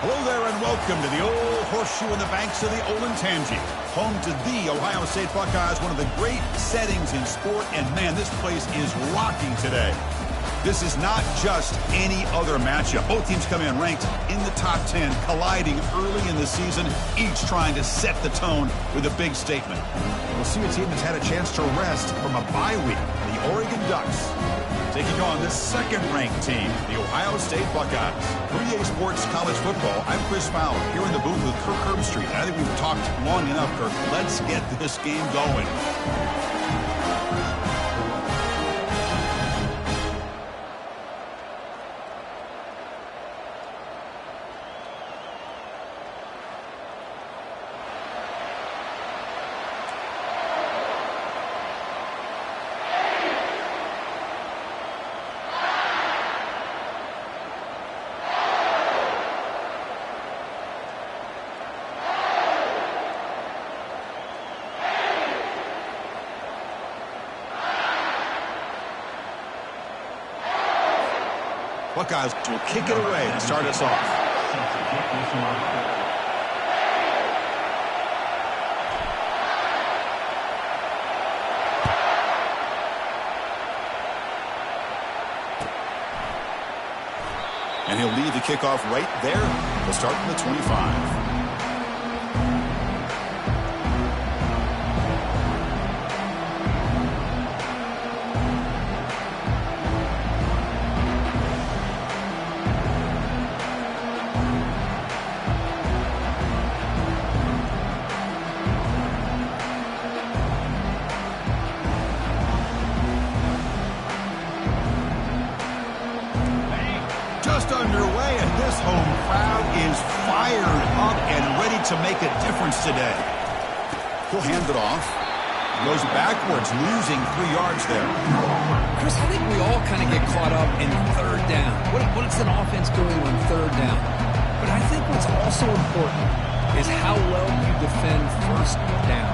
Hello there and welcome to the Old Horseshoe on the banks of the Olentangy, home to the Ohio State Buckeyes, one of the great settings in sport, and man, this place is rocking today. This is not just any other matchup. Both teams come in ranked in the top 10, colliding early in the season, each trying to set the tone with a big statement. We'll see a team that's had a chance to rest from a bye week, the Oregon Ducks, taking on the second-ranked team, the Ohio State Buckeyes. 3A Sports College Football, I'm Chris Fowler, here in the booth with Kirk Herbstreit. I think we've talked long enough, Kirk. Let's get this game going. Buckeyes will kick it away to start us off. And he'll lead the kickoff right there. We'll start from the 25. Underway, and this home crowd is fired up and ready to make a difference today. He'll hand it off. Goes backwards, losing 3 yards there. Chris, I think we all kind of get caught up in third down. What is an offense doing on third down? But I think what's also important is how well you defend first down.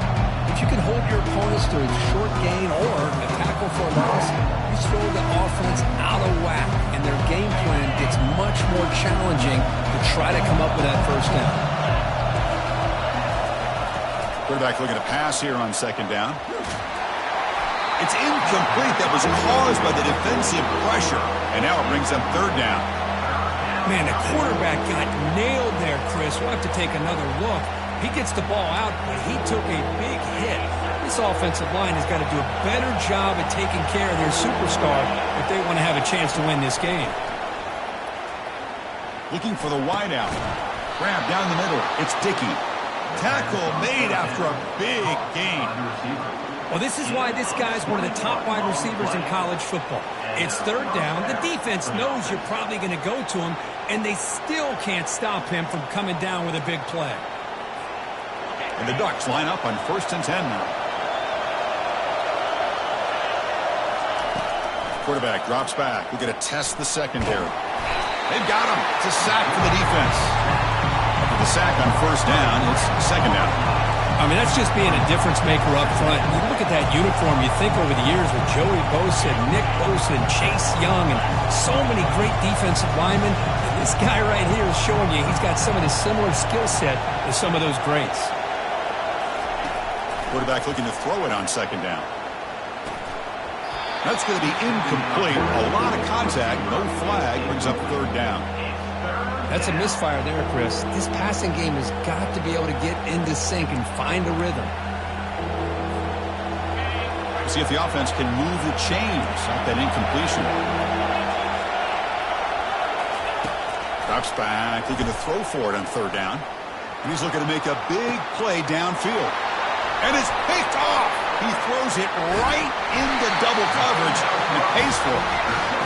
If you can hold your opponents to a short gain or a tackle for a loss, you throw the offense out of whack, and their game plan gets much more challenging to try to come up with that first down. Quarterback looking to pass here on second down. It's incomplete. That was caused by the defensive pressure, and now it brings up third down. Man, the quarterback got nailed there, Chris. We'll have to take another look. He gets the ball out, but he took a big hit. This offensive line has got to do a better job at taking care of their superstar if they want to have a chance to win this game. Looking for the wideout. Grab down the middle. It's Dickey. Tackle made after a big gain. Well, this is why this guy's one of the top wide receivers in college football. It's third down. The defense knows you're probably going to go to him, and they still can't stop him from coming down with a big play. And the Ducks line up on 1st and 10 now. Quarterback drops back. We're going to test the secondary. They've got him. It's a sack for the defense. After the sack on first down, it's second down. I mean, that's just being a difference maker up front. You look at that uniform, you think over the years with Joey Bosa, Nick Bosa, and Chase Young, and so many great defensive linemen. And this guy right here is showing you he's got some of the similar skill set as some of those greats. Quarterback looking to throw it on second down. That's going to be incomplete. A lot of contact, no flag, brings up third down. That's a misfire there, Chris. This passing game has got to be able to get into sync and find a rhythm. See if the offense can move the chains off that incompletion. Drops back, looking to throw for it on third down. And he's looking to make a big play downfield. And it's picked off. He throws it right into double coverage and pays for it.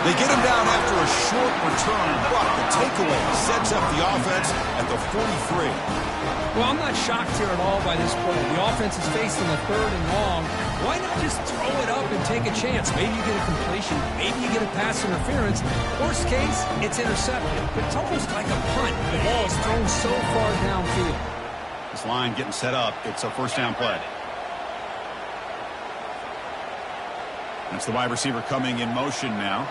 They get him down after a short return, but the takeaway sets up the offense at the 43. Well, I'm not shocked here at all by this play. The offense is facing a third and long. Why not just throw it up and take a chance? Maybe you get a completion. Maybe you get a pass interference. Worst case, it's intercepted. But it's almost like a punt. The ball is thrown so far downfield. This line getting set up. It's a first down play. That's the wide receiver coming in motion now.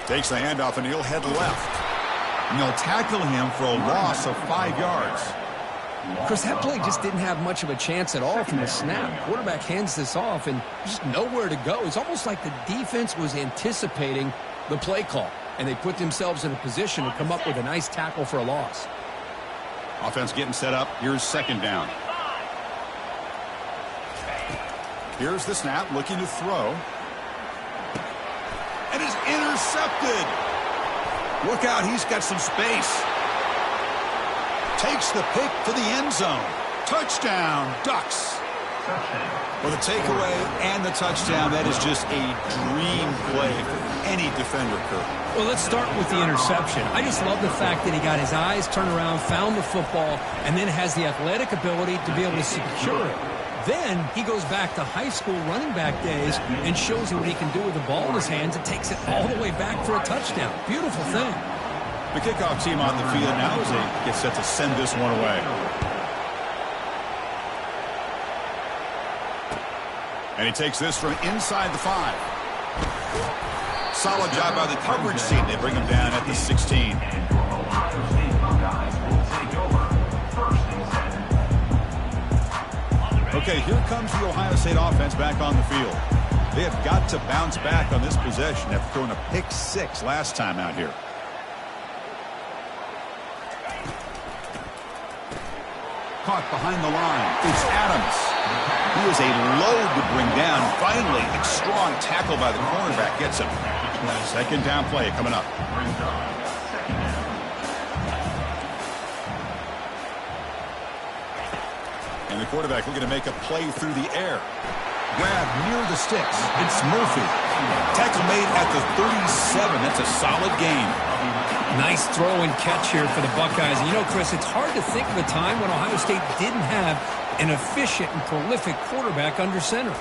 Takes the handoff and he'll head left. And they'll tackle him for a loss of 5 yards. Chris, that play just didn't have much of a chance at all from the snap. Quarterback hands this off and just nowhere to go. It's almost like the defense was anticipating the play call, and they put themselves in a position to come up with a nice tackle for a loss. Offense getting set up. Here's second down. Here's the snap, looking to throw. And it's intercepted. Look out, he's got some space. Takes the pick to the end zone. Touchdown, Ducks. Well, the takeaway and the touchdown, that is just a dream play for any defender, Kurt. Well, let's start with the interception. I just love the fact that he got his eyes turned around, found the football, and then has the athletic ability to be able to secure it. Then he goes back to high school running back days and shows you what he can do with the ball in his hands and takes it all the way back for a touchdown. Beautiful thing. The kickoff team on the field now as they get set to send this one away. And he takes this from inside the 5. Solid job by the coverage team. They bring him down at the 16. Okay, here comes the Ohio State offense back on the field. They have got to bounce back on this possession after throwing a pick 6 last time out here. Caught behind the line. It's Adams. He is a load to bring down. Finally, a strong tackle by the cornerback gets him. Second down play coming up. And the quarterback looking to make a play through the air. Grab near the sticks. It's Murphy. Tackle made at the 37. That's a solid gain. Nice throw and catch here for the Buckeyes. And you know, Chris, it's hard to think of a time when Ohio State didn't have an efficient and prolific quarterback under center.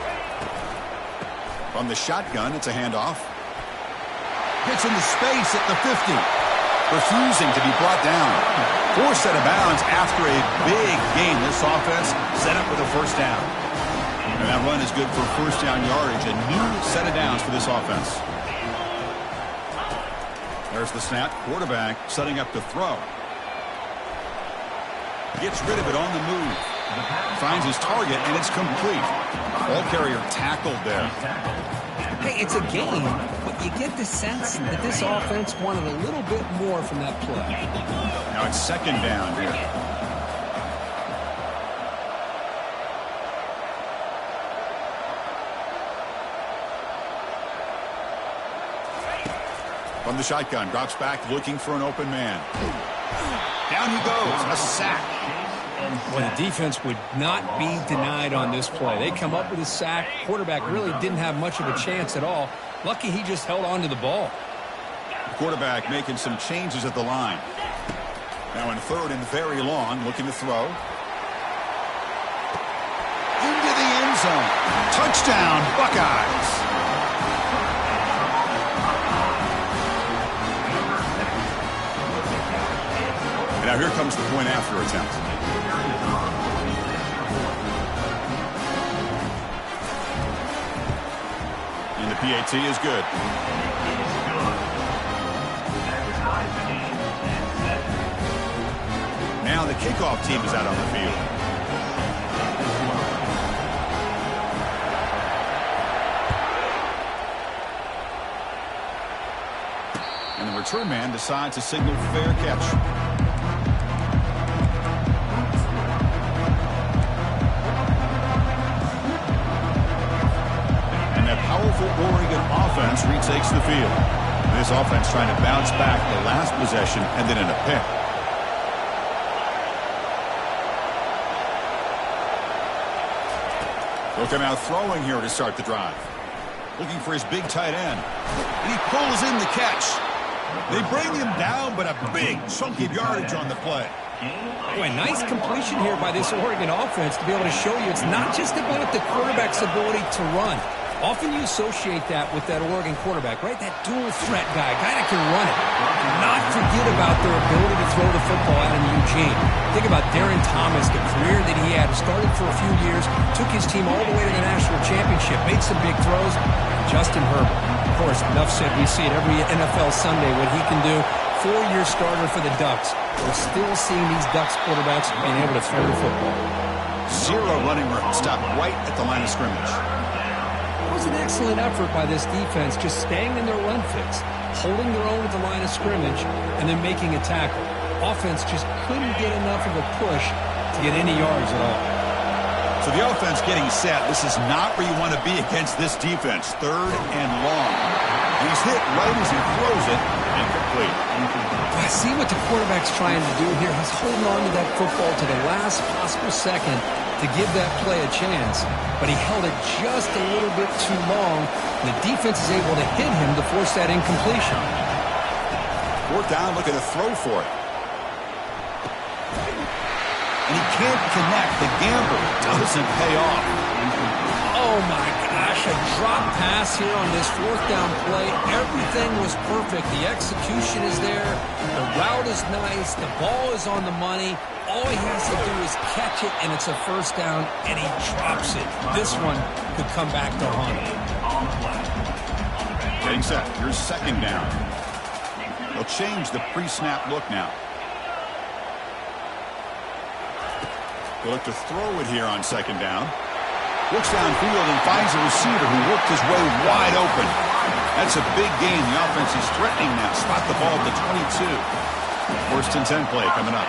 From the shotgun, it's a handoff. Gets into space at the 50. Refusing to be brought down. Forced out of bounds after a big gain. This offense set up with a first down. And that run is good for first down yardage. A new set of downs for this offense. There's the snap. Quarterback setting up to throw. Gets rid of it on the move. Finds his target, and it's complete. Ball carrier tackled there. Hey, it's a game, but you get the sense that this offense wanted a little bit more from that play. Now it's second down here. From the shotgun, drops back looking for an open man. Down he goes, a sack. Well, the defense would not be denied on this play. They come up with a sack. Quarterback really didn't have much of a chance at all. Lucky he just held on to the ball. Quarterback making some changes at the line. Now in third and very long, looking to throw. Into the end zone. Touchdown, Buckeyes. Now here comes the point after attempt. And the PAT is good. Now the kickoff team is out on the field. And the return man decides to signal fair catch. Powerful Oregon offense retakes the field. This offense trying to bounce back the last possession and then in a pick. They'll come out throwing here to start the drive. Looking for his big tight end. And he pulls in the catch. They bring him down, but a big chunk of yardage on the play. Boy, nice completion here by this Oregon offense to be able to show you it's not just about the quarterback's ability to run. Often you associate that with that Oregon quarterback, right? That dual threat guy that can run it. Do not forget about their ability to throw the football out in Eugene. Think about Darren Thomas, the career that he had. Started for a few years, took his team all the way to the national championship, made some big throws. Justin Herbert. Of course, enough said, we see it every NFL Sunday what he can do. Four-year starter for the Ducks. We're still seeing these Ducks quarterbacks being able to throw the football. Zero running room. Stop right at the line of scrimmage. It was an excellent effort by this defense, just staying in their run fix, holding their own at the line of scrimmage, and then making a tackle. Offense just couldn't get enough of a push to get any yards at all. So the offense getting set. This is not where you want to be against this defense. Third and long. He's hit right as he throws it. Incomplete. I see what the quarterback's trying to do here. He's holding on to that football to the last possible second to give that play a chance. But he held it just a little bit too long. And the defense is able to hit him to force that incompletion. Fourth down, looking to throw for it. And he can't connect. The gamble doesn't pay off. Oh, my gosh. A drop pass here on this fourth down play. Everything was perfect. The execution is there. The route is nice. The ball is on the money. All he has to do is catch it, and it's a first down, and he drops it. This one could come back to haunt him. Getting set. Here's second down. They'll change the pre-snap look now. They'll look to throw it here on second down. Looks downfield and finds a receiver who worked his way wide open. That's a big gain. The offense is threatening now. Spot the ball at the 22. First and 10 play coming up.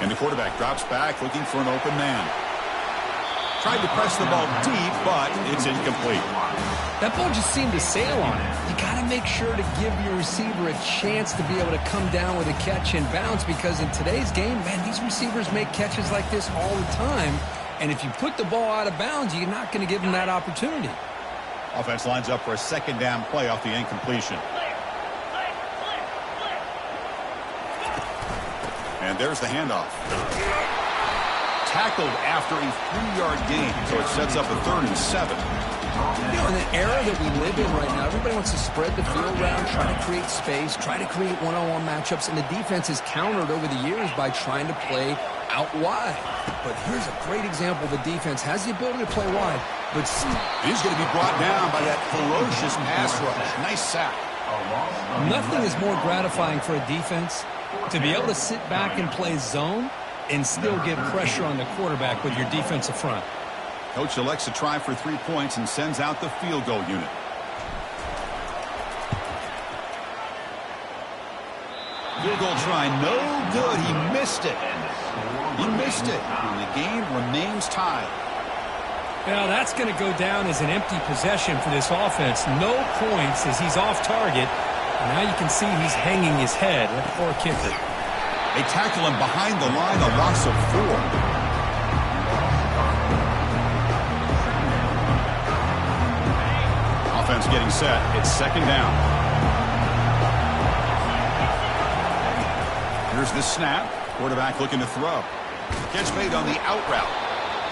And the quarterback drops back looking for an open man. Tried to press the ball deep, but it's incomplete. That ball just seemed to sail on it. You got to make sure to give your receiver a chance to be able to come down with a catch and bounce, because in today's game, man, these receivers make catches like this all the time. And if you put the ball out of bounds, you're not going to give them that opportunity. Offense lines up for a second down play off the incompletion. And there's the handoff. Tackled after a 3-yard gain, so it sets up a 3rd and 7. You know, in the era that we live in right now, everybody wants to spread the field around, try to create space, try to create one-on-one matchups, and the defense has countered over the years by trying to play out wide. But here's a great example. The defense has the ability to play wide, but he's going to be brought down by that ferocious pass rush. Nice sack. Nothing is more gratifying for a defense to be able to sit back and play zone and still get pressure on the quarterback with your defensive front. Coach elects to try for 3 points and sends out the field goal unit. Field goal try, no good. He missed it. He missed it. And the game remains tied. Now that's going to go down as an empty possession for this offense. No points as he's off target. And now you can see he's hanging his head. That poor kicker. They tackle him behind the line, a loss of 4. Offense getting set. It's second down. Here's the snap. Quarterback looking to throw. Catch made on the out route.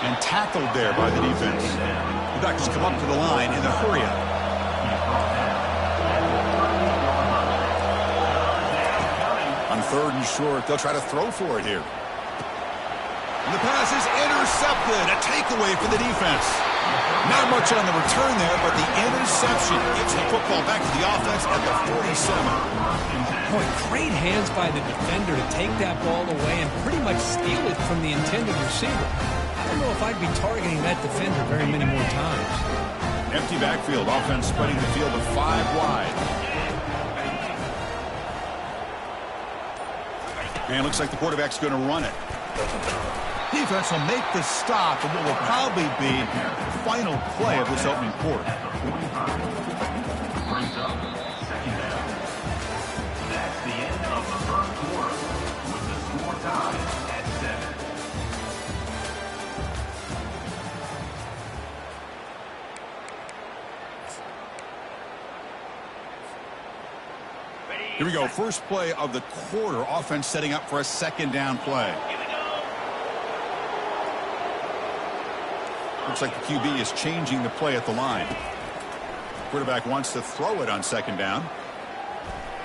And tackled there by the defense. The Ducks come up to the line in a hurry up. On 3rd and short, they'll try to throw for it here. And the pass is intercepted. A takeaway for the defense. Not much on the return there, but the interception gets the football back to the offense at the 47. Boy, great hands by the defender to take that ball away and pretty much steal it from the intended receiver. I don't know if I'd be targeting that defender very many more times. Empty backfield. Offense spreading the field to 5 wide. And looks like the quarterback's going to run it. Defense will make the stop and what will probably be the final play of this opening quarter. That's the end of the first quarter with the score tied at 7. Here we go. First play of the quarter. Offense setting up for a second down play. Looks like the QB is changing the play at the line. Quarterback wants to throw it on second down.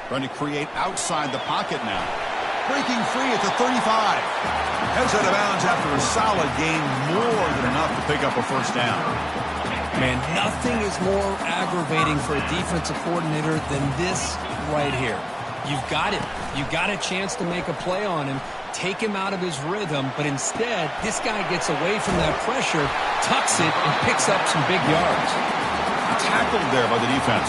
Trying to create outside the pocket now. Breaking free at the 35. Heads out of bounds after a solid gain, more than enough to pick up a first down. Man, nothing is more aggravating for a defensive coordinator than this right here. You've got it. You got a chance to make a play on him, take him out of his rhythm, but instead, this guy gets away from that pressure, tucks it, and picks up some big yards. Tackled there by the defense.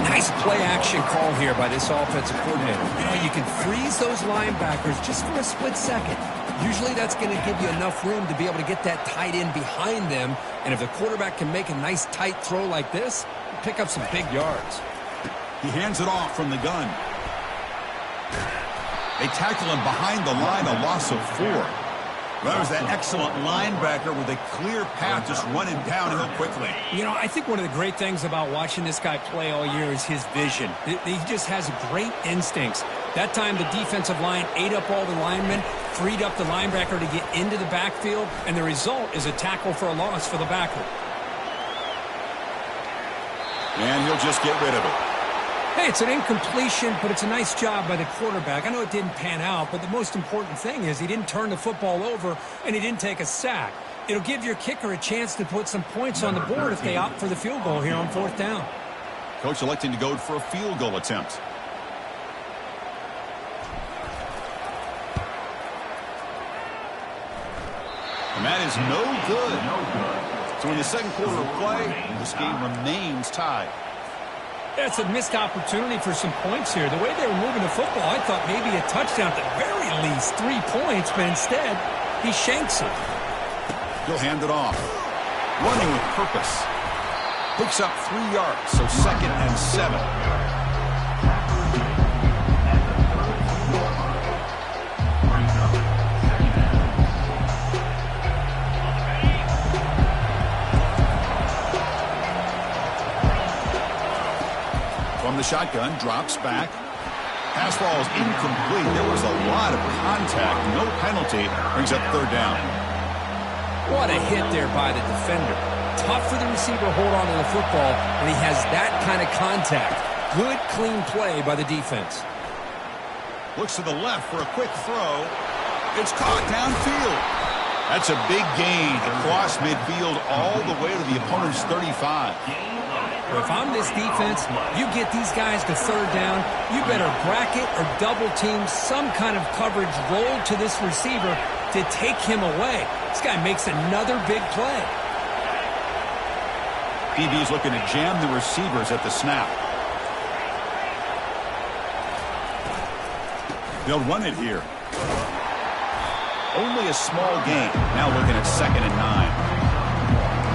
Nice play-action call here by this offensive coordinator. You know, you can freeze those linebackers just for a split second. Usually that's going to give you enough room to be able to get that tight end behind them, and if the quarterback can make a nice tight throw like this, pick up some big yards. He hands it off from the gun. They tackle him behind the line, a loss of 4. That was that excellent linebacker with a clear path just running downhill quickly. You know, I think one of the great things about watching this guy play all year is his vision. He just has great instincts. That time the defensive line ate up all the linemen, freed up the linebacker to get into the backfield, and the result is a tackle for a loss for the backer. And he'll just get rid of it. Hey, it's an incompletion, but it's a nice job by the quarterback. I know it didn't pan out, but the most important thing is he didn't turn the football over and he didn't take a sack. It'll give your kicker a chance to put some points on the board if they opt for the field goal here on 4th down. Coach electing to go for a field goal attempt. And that is no good. So in the second quarter of play, this game remains tied. That's a missed opportunity for some points here. The way they were moving the football, I thought maybe a touchdown at the very least, 3 points, but instead, he shanks it. He'll hand it off. Running with purpose. Picks up 3 yards, so 2nd and 7. From the shotgun, drops back. Pass ball is incomplete. There was a lot of contact. No penalty. Brings up 3rd down. What a hit there by the defender. Tough for the receiver to hold on to the football when he has that kind of contact. Good, clean play by the defense. Looks to the left for a quick throw. It's caught downfield. That's a big gain across midfield all the way to the opponent's 35. If I'm this defense, you get these guys to 3rd down, you better bracket or double team some kind of coverage roll to this receiver to take him away. This guy makes another big play. PB's looking to jam the receivers at the snap. They'll run it here. Only a small gain. Now looking at 2nd and 9.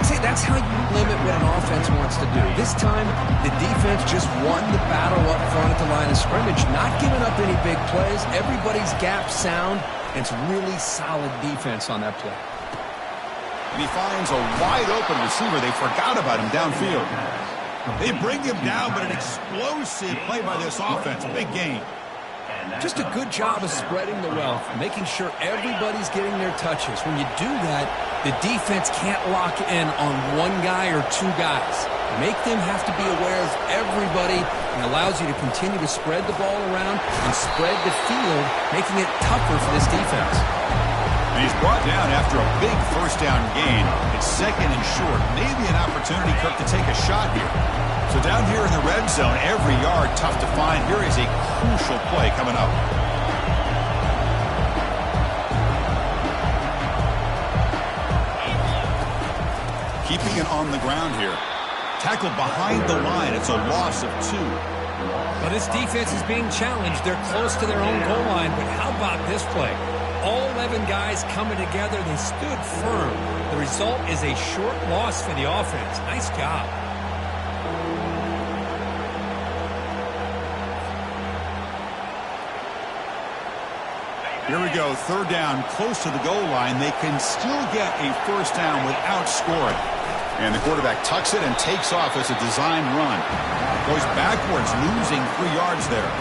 See, that's how you limit what an offense wants to do. This time, the defense just won the battle up front at the line of scrimmage, not giving up any big plays. Everybody's gap sound, and it's really solid defense on that play. And he finds a wide-open receiver. They forgot about him downfield. They bring him down, but an explosive play by this offense. Big gain. Just a good job of spreading the wealth, making sure everybody's getting their touches. When you do that, the defense can't lock in on one guy or 2 guys. Make them have to be aware of everybody and allows you to continue to spread the ball around and spread the field, making it tougher for this defense. And he's brought down after a big 1st down gain. It's 2nd and short. Maybe an opportunity, Kirk, to take a shot here. So down here in the red zone, every yard tough to find. Here is a crucial play coming up. Keeping it on the ground here. Tackled behind the line. It's a loss of 2. Well, this defense is being challenged. They're close to their own goal line, but how about this play? All 11 guys coming together. They stood firm. The result is a short loss for the offense. Nice job. Here we go, 3rd down, close to the goal line. They can still get a 1st down without scoring. And the quarterback tucks it and takes off as a design run. Goes backwards, losing 3 yards there.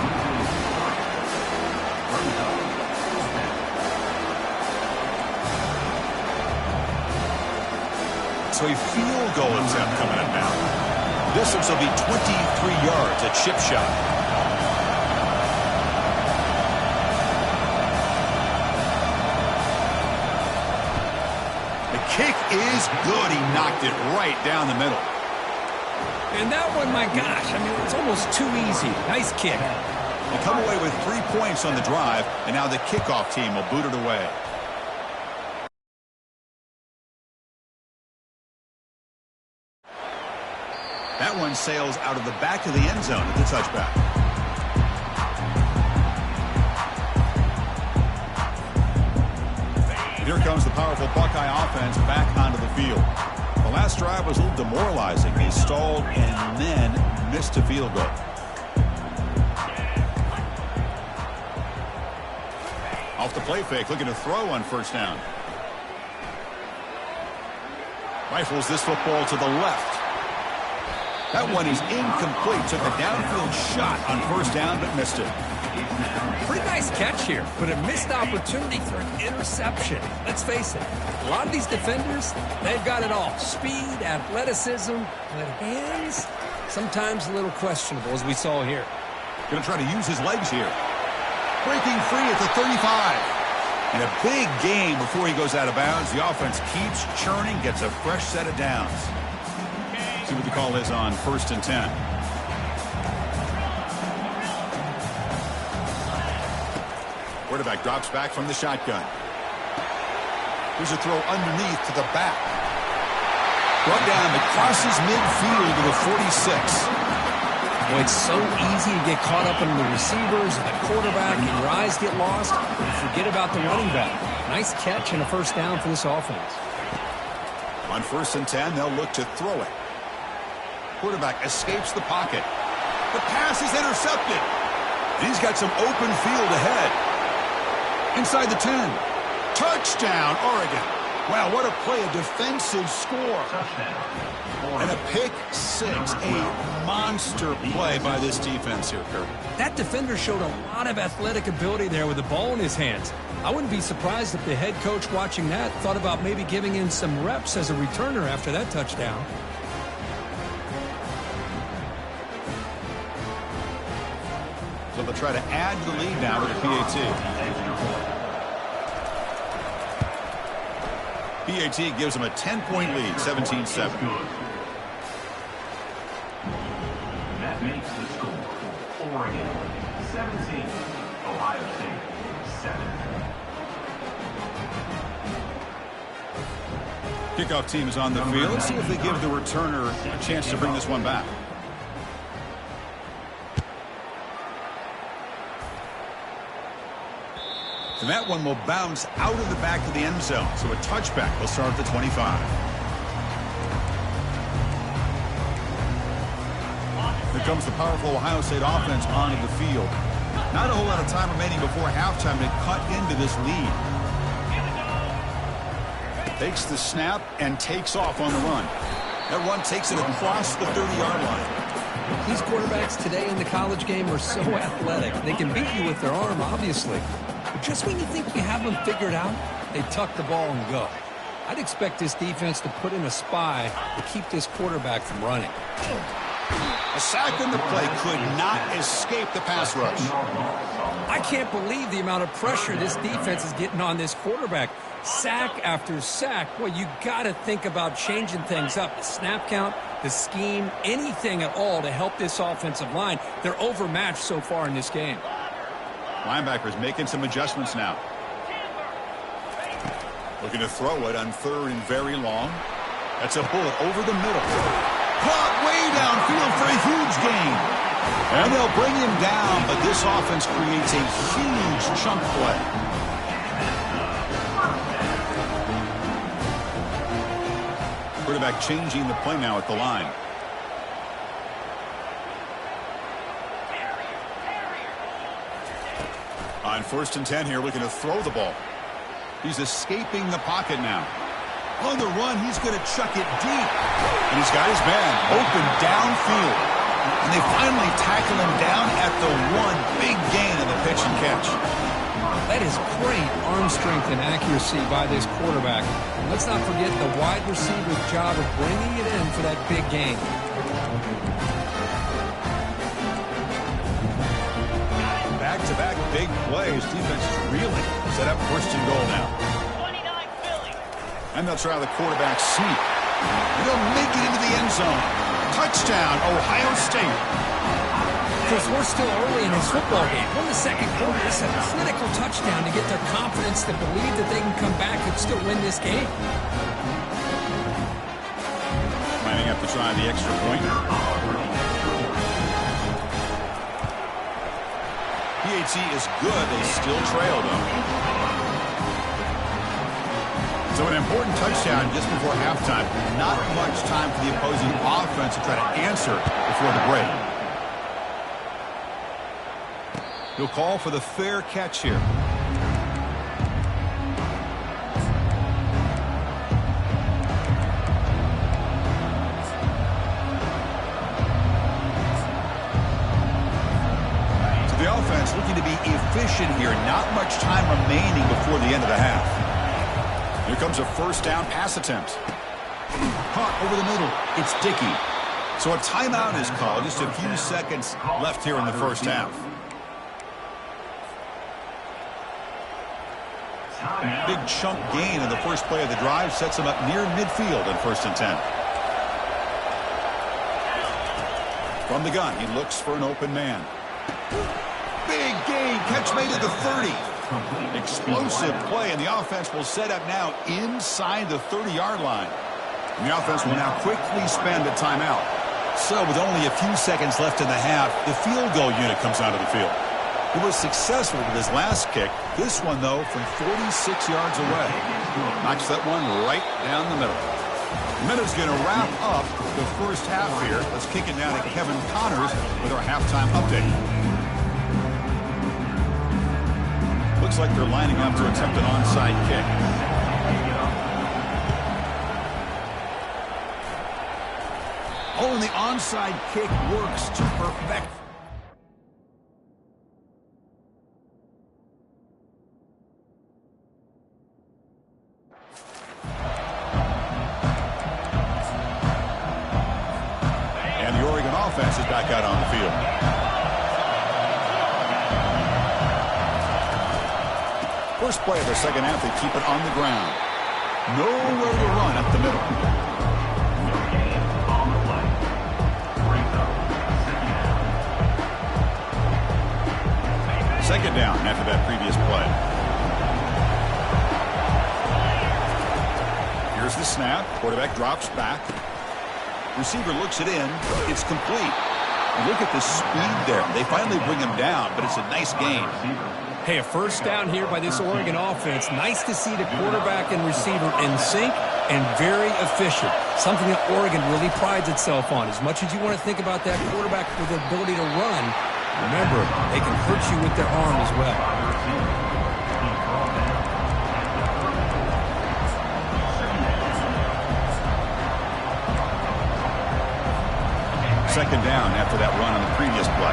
So a field goal attempt coming up now. Distance will be 23 yards, a chip shot. kick is good. He knocked it right down the middle. And that one, my gosh, I mean, it's almost too easy. Nice kick. They come away with 3 points on the drive, and now the kickoff team will boot it away. That one sails out of the back of the end zone at the touchback. Here comes the powerful Buckeye offense back onto the field. The last drive was a little demoralizing. They stalled and then missed a field goal. Off the play fake, looking to throw on first down. Rifles this football to the left. That one is incomplete. Took a downfield shot on first down, but missed it. Pretty nice catch here, but a missed opportunity for an interception. Let's face it, a lot of these defenders, they've got it all. Speed, athleticism, but hands, sometimes a little questionable, as we saw here. Going to try to use his legs here. Breaking free at the 35. And a big gain before he goes out of bounds. The offense keeps churning, gets a fresh set of downs. See what the call is on 1st and 10. Quarterback drops back from the shotgun. Here's a throw underneath to the back. Brought down, but crosses midfield to the 46. Well, it's so easy to get caught up in the receivers and the quarterback, and your eyes get lost, and you forget about the running back. Nice catch and a first down for this offense. On 1st and 10, they'll look to throw it. Quarterback escapes the pocket. The pass is intercepted. And he's got some open field ahead. Inside the 10. Touchdown, Oregon. Wow, what a play, a defensive score. And a pick six, a monster play by this defense here, Kurt. That defender showed a lot of athletic ability there with the ball in his hands. I wouldn't be surprised if the head coach watching that thought about maybe giving in some reps as a returner after that touchdown. So they'll try to add to the lead now with the PAT. PAT gives them a 10-point lead, 17-7. That makes the score Oregon 17, Ohio State 7. Kickoff team is on the field. Let's see if they give the returner a chance to bring this one back. And that one will bounce out of the back of the end zone. So a touchback will start at the 25. Here comes the powerful Ohio State offense onto the field. Not a whole lot of time remaining before halftime to cut into this lead. Takes the snap and takes off on the run. That run takes it across the 30-yard line. These quarterbacks today in the college game are so athletic. They can beat you with their arm, obviously. But just when you think you have them figured out, they tuck the ball and go. I'd expect this defense to put in a spy to keep this quarterback from running. A sack in the play could not escape the pass rush. I can't believe the amount of pressure this defense is getting on this quarterback. Sack after sack. Well, you got to think about changing things up. The snap count, the scheme, anything at all to help this offensive line. They're overmatched so far in this game. Linebackers making some adjustments now. Looking to throw it on 3rd and very long. That's a bullet over the middle. Caught way downfield for a huge gain. And they'll bring him down, but this offense creates a huge chunk play. Quarterback changing the play now at the line. On 1st and 10 here, looking to throw the ball. He's escaping the pocket now. On the run, he's going to chuck it deep. And he's got his man open downfield. And they finally tackle him down at the 1. Big gain on the pitch and catch. That is great arm strength and accuracy by this quarterback. And let's not forget the wide receiver's job of bringing it in for that big gain. Back-to-back big plays. Defense is reeling. Set up 1st and goal now. And they'll try the quarterback sneak. They'll make it into the end zone. Touchdown, Ohio State. Chris, we're still early in this football game. We're in the second quarter. This is a critical touchdown to get their confidence to believe that they can come back and still win this game. Lining up to try the extra point. PAT is good. They still trail, though. So an important touchdown just before halftime. Not much time for the opposing offense to try to answer before the break. He'll call for the fair catch here. So the offense looking to be efficient here. Not much time remaining before the end of the half. Here comes a first down pass attempt. Caught over the middle. It's Dickey. So a timeout is called. Just a few seconds left here in the first half. Big chunk gain in the first play of the drive sets him up near midfield in 1st and 10. From the gun, he looks for an open man. Big gain, catch made at the 30. Explosive play, and the offense will set up now inside the 30-yard line. And the offense will now quickly spend a timeout. So with only a few seconds left in the half, the field goal unit comes out of the field. He was successful with his last kick. This one, though, from 46 yards away. Knocks that one right down the middle. Minute's going to wrap up the first half here. Let's kick it down to Kevin Connors with our halftime update. Looks like they're lining up to attempt an onside kick. Oh, and the onside kick works to perfection. Offense is back out on the field. First play of the second half, they keep it on the ground. Nowhere to run up the middle. Second down after that previous play. Here's the snap. Quarterback drops back. Receiver looks it in. It's complete. And look at the speed there. They finally bring him down, but it's a nice game. Hey, a first down here by this Oregon offense. Nice to see the quarterback and receiver in sync and very efficient. Something that Oregon really prides itself on. As much as you want to think about that quarterback with the ability to run, remember, they can hurt you with their arm as well. Second down after that run on the previous play.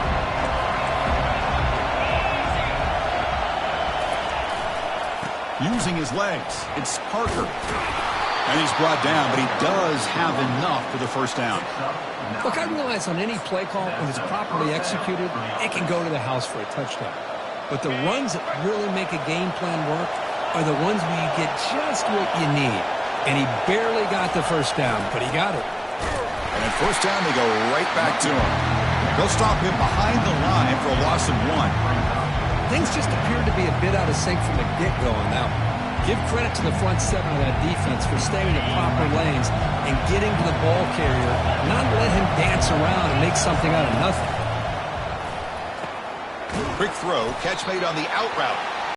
Using his legs, it's Parker. And he's brought down, but he does have enough for the first down. Look, I realize on any play call, when it's properly executed, it can go to the house for a touchdown. But the runs that really make a game plan work are the ones where you get just what you need. And he barely got the first down, but he got it. And at first down, they go right back to him. They'll stop him behind the line for a loss of 1. Things just appeared to be a bit out of sync from the get-go on that one. Give credit to the front seven of that defense for staying in the proper lanes and getting to the ball carrier, not let him dance around and make something out of nothing. Quick throw, catch made on the out route.